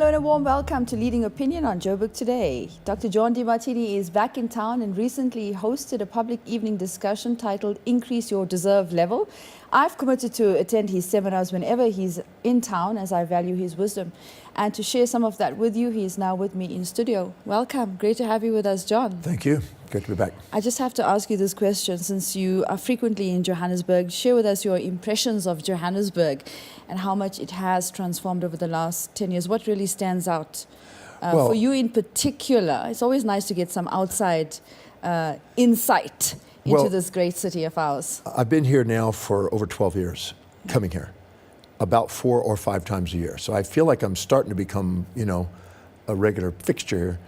Hello and a warm welcome to Leading Opinion on Joburg Today. Dr. Demartini is back in town and recently hosted a public evening discussion titled Increase Your Deserve Level. I've committed to attend his seminars whenever he's in town, as I value his wisdom. And to share some of that with you, he is now with me in studio. Welcome. Great to have you with us, John. Thank you. Great to be back. I just have to ask you this question, since you are frequently in Johannesburg. Share with us your impressions of Johannesburg and how much it has transformed over the last 10 years. What really stands out for you in particular? It's always nice to get some outside insight into this great city of ours. I've been here now for over 12 years, coming here, about 4 or 5 times a year. So I feel like I'm starting to become, a regular fixture here.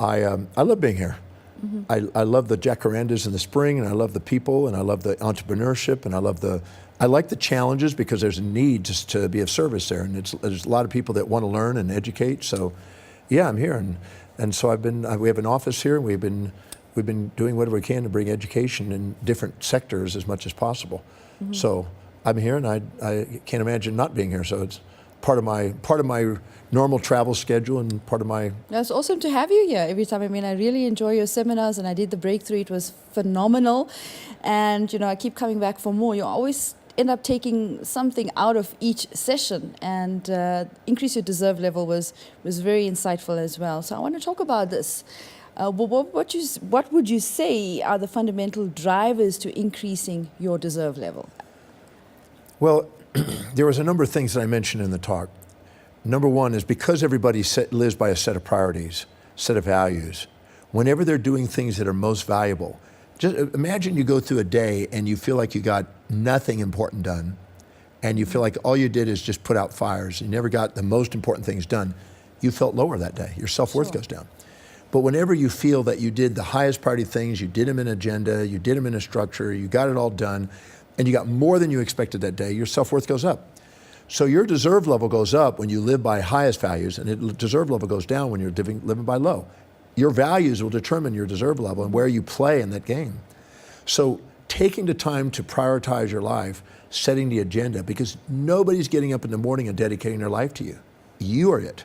I love being here. Mm-hmm. I love the jacarandas in the spring, and I love the people, and I love the entrepreneurship, and I like the challenges because there's a need just to be of service there, and there's a lot of people that want to learn and educate. So, yeah, I'm here, and so we have an office here, and we've been doing whatever we can to bring education in different sectors as much as possible. Mm-hmm. So I'm here, and I can't imagine not being here. So it's part of my normal travel schedule and part of my... It's awesome to have you here every time. I mean, I really enjoy your seminars, and I did the breakthrough. It was phenomenal. And, I keep coming back for more. You always end up taking something out of each session, and Increase Your Deserve Level was very insightful as well. So I want to talk about this. What would you say are the fundamental drivers to increasing your deserve level? Well, there was a number of things that I mentioned in the talk. Number one is because everybody lives by a set of priorities, set of values, whenever they're doing things that are most valuable, just imagine you go through a day and you feel like you got nothing important done, and you feel like all you did is just put out fires. You never got the most important things done. You felt lower that day. Your self-worth goes down. But whenever you feel that you did the highest priority things, you did them in agenda, you did them in a structure, you got it all done, and you got more than you expected that day, your self-worth goes up. So your deserve level goes up when you live by highest values, and your deserve level goes down when you're living by low. Your values will determine your deserve level and where you play in that game. So taking the time to prioritize your life, setting the agenda, because nobody's getting up in the morning and dedicating their life to you. You are it.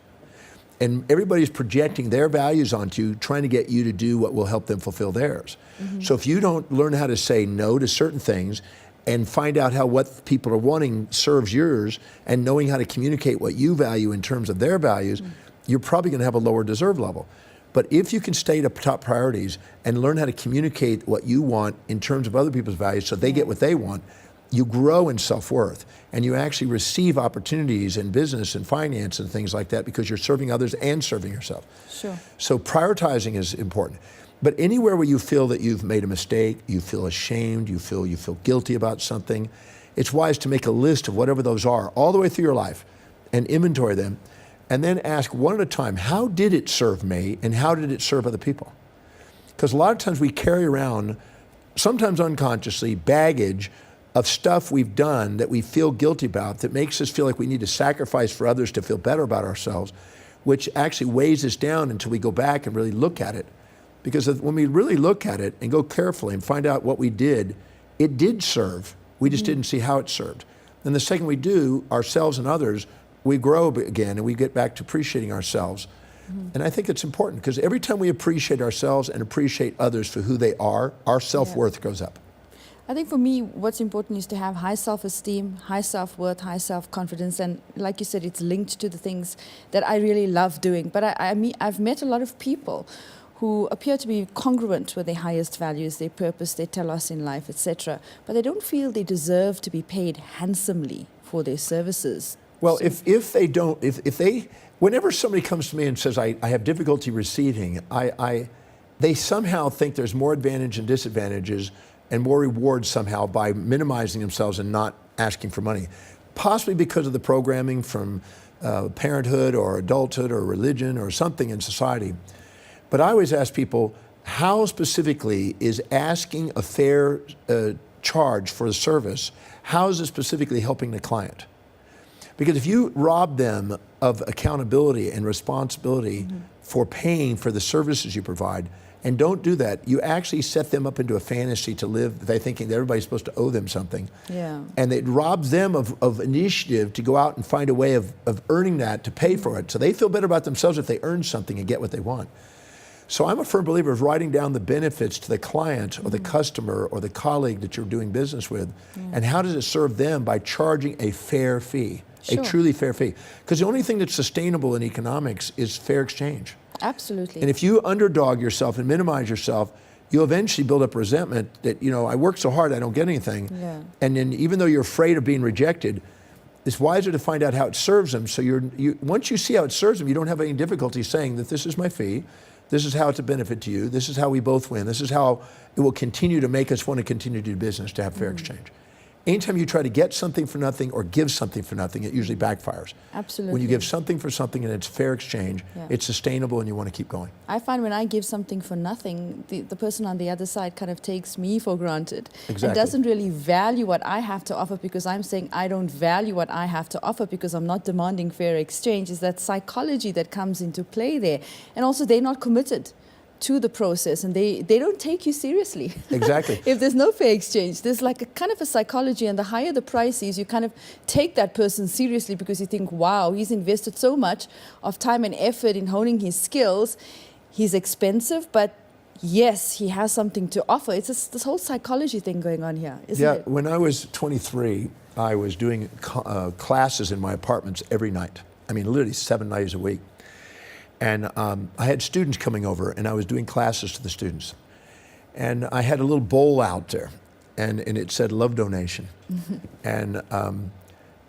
And everybody's projecting their values onto you, trying to get you to do what will help them fulfill theirs. Mm-hmm. So if you don't learn how to say no to certain things and find out how what people are wanting serves yours, and knowing how to communicate what you value in terms of their values, you're probably going to have a lower deserve level. But if you can stay to top priorities and learn how to communicate what you want in terms of other people's values so they get what they want, you grow in self-worth, and you actually receive opportunities in business and finance and things like that because you're serving others and serving yourself. Sure. So prioritizing is important. But anywhere where you feel that you've made a mistake, you feel ashamed, you feel guilty about something, it's wise to make a list of whatever those are all the way through your life and inventory them, and then ask one at a time, how did it serve me and how did it serve other people? Because a lot of times we carry around, sometimes unconsciously, baggage of stuff we've done that we feel guilty about that makes us feel like we need to sacrifice for others to feel better about ourselves, which actually weighs us down until we go back and really look at it. Because when we really look at it and go carefully and find out what we did, it did serve. We just didn't see how it served. And the second we do, ourselves and others, we grow again and we get back to appreciating ourselves. And I think it's important because every time we appreciate ourselves and appreciate others for who they are, our self-worth goes up. I think for me, what's important is to have high self-esteem, high self-worth, high self-confidence. And like you said, it's linked to the things that I really love doing. But I've met a lot of people who appear to be congruent with their highest values, their purpose, their telos in life, etc. But they don't feel they deserve to be paid handsomely for their services. Well, so whenever somebody comes to me and says, I have difficulty receiving, they somehow think there's more advantage and disadvantages and more rewards somehow by minimizing themselves and not asking for money. Possibly because of the programming from parenthood or adulthood or religion or something in society. But I always ask people, how specifically is asking a fair charge for the service, how is it specifically helping the client? Because if you rob them of accountability and responsibility for paying for the services you provide, and don't do that, you actually set them up into a fantasy to live, they thinking that everybody's supposed to owe them something. Yeah. And it robs them of initiative to go out and find a way of earning that to pay for it. So they feel better about themselves if they earn something and get what they want. So I'm a firm believer of writing down the benefits to the client or the customer or the colleague that you're doing business with, and how does it serve them by charging a fair fee, a truly fair fee. Because the only thing that's sustainable in economics is fair exchange. Absolutely. And if you underdog yourself and minimize yourself, you'll eventually build up resentment that, you know, I work so hard, I don't get anything. Yeah. And then even though you're afraid of being rejected, it's wiser to find out how it serves them. So once you see how it serves them, you don't have any difficulty saying that this is my fee, this is how it's a benefit to you, this is how we both win, this is how it will continue to make us want to continue to do business, to have fair exchange. Anytime you try to get something for nothing or give something for nothing, it usually backfires. Absolutely. When you give something for something and it's fair exchange, it's sustainable and you want to keep going. I find when I give something for nothing, the person on the other side kind of takes me for granted. Exactly. And doesn't really value what I have to offer, because I'm saying I don't value what I have to offer because I'm not demanding fair exchange. Is that psychology that comes into play there. And also they're not committed to the process, and they don't take you seriously. Exactly. If there's no fair exchange, there's like a kind of a psychology, and the higher the price is, you kind of take that person seriously because you think, wow, he's invested so much of time and effort in honing his skills. He's expensive, but yes, he has something to offer. It's this whole psychology thing going on here, isn't it? Yeah, when I was 23, I was doing classes in my apartments every night. I mean, literally 7 nights a week. And I had students coming over, and I was doing classes to the students. And I had a little bowl out there, and it said love donation. And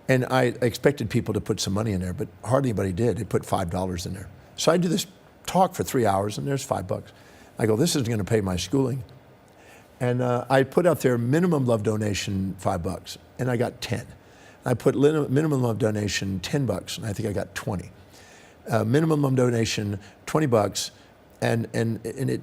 I expected people to put some money in there, but hardly anybody did. They put $5 in there. So I do this talk for 3 hours, and there's $5. I go, this isn't going to pay my schooling. And I put out there minimum love donation $5, and I got 10. I put minimum love donation $10, and I think I got 20. Minimum donation, $20, and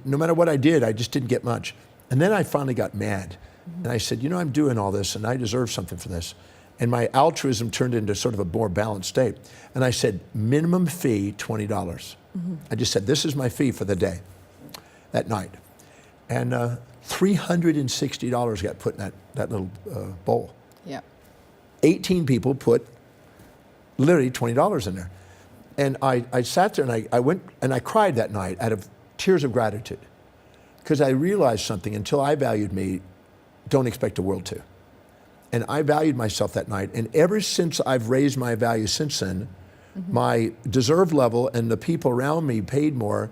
no matter what I did, I just didn't get much. And then I finally got mad, and I said, you know, I'm doing all this, and I deserve something for this. And my altruism turned into sort of a more balanced state. And I said, minimum fee, $20. I just said, this is my fee for the day, that night. And $360 got put in that little bowl. Yeah. 18 people put literally $20 in there. And I sat there and I went and I cried that night out of tears of gratitude, because I realized something: until I valued me, don't expect the world to. And I valued myself that night. And ever since I've raised my value since then, my deserve level and the people around me paid more,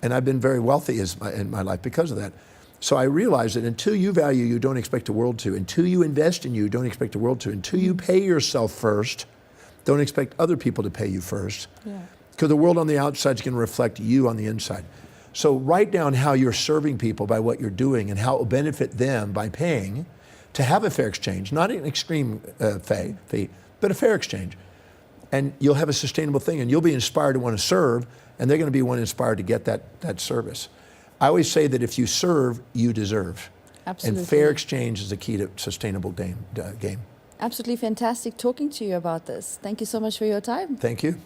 and I've been very wealthy in my life because of that. So I realized that until you value you, don't expect the world to. Until you invest in you, don't expect the world to. Until you pay yourself first, don't expect other people to pay you first. Because the world on the outside is going to reflect you on the inside. So write down how you're serving people by what you're doing and how it will benefit them by paying to have a fair exchange, not an extreme fee, but a fair exchange. And you'll have a sustainable thing, and you'll be inspired to want to serve, and they're going to be one inspired to get that service. I always say that if you serve, you deserve. Absolutely. And fair exchange is the key to sustainable game. Absolutely fantastic talking to you about this. Thank you so much for your time. Thank you.